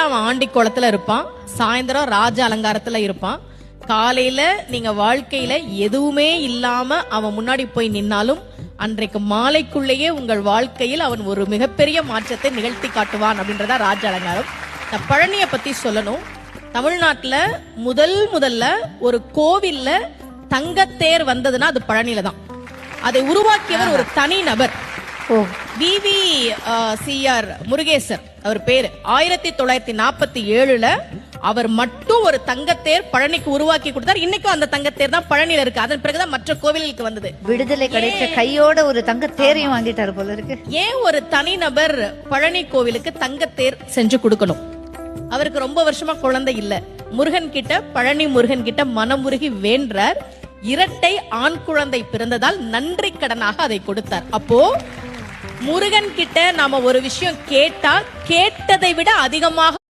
அவன் ஆண்டி கோலத்துல இருப்பான், சாயந்தரம் ராஜ அலங்காரத்துல இருப்பான். காலையில நீங்க வாழ்க்கையில எதுவுமே இல்லாம அவன் முன்னாடி போய் நின்னாலும் அன்றைக்கு மாலைக்குள்ளேயே உங்கள் வாழ்க்கையில் அவன் ஒரு மிகப்பெரிய மாற்றத்தை நிகழ்த்தி காட்டுவான் அப்படின்றதா ராஜ அலங்காரம். நான் பழனியை பத்தி சொல்லணும். தமிழ்நாட்டுல முதல்ல ஒரு கோவில்ல தங்கத்தேர் வந்ததுன்னா அது பழனியில தான். அதை உருவாக்கியவர் ஒரு தனி நபர், VVCR முருகேசர் அவர் பேரு. 1947 அவர் மட்டும் ஒரு தங்கத்தேர் பழனிக்கு உருவாக்கி கொடுத்தார். இன்னைக்கும் அந்த தங்கத்தேர் தான் பழனியில இருக்கு. அதன் பிறகுதான் மற்ற கோவிலுக்கு வந்தது. விடுதலை கிடைச்ச கையோட ஒரு தங்கத்தேரையும் வாங்கிட்டாரு போல இருக்கு. ஏன் ஒரு தனிநபர் பழனி கோவிலுக்கு தங்கத்தேர் செஞ்சு கொடுக்கணும்? அவருக்கு ரொம்ப வருஷமா குழந்தை இல்ல. முருகன் கிட்ட, பழனி முருகன் கிட்ட மனமுருகி வேண்டார். இரட்டை ஆண் குழந்தை பிறந்ததால் நன்றி கடனாக அதை கொடுத்தார். அப்போ முருகன் கிட்ட நாம ஒரு விஷயம் கேட்டா கேட்டதை விட அதிகமாக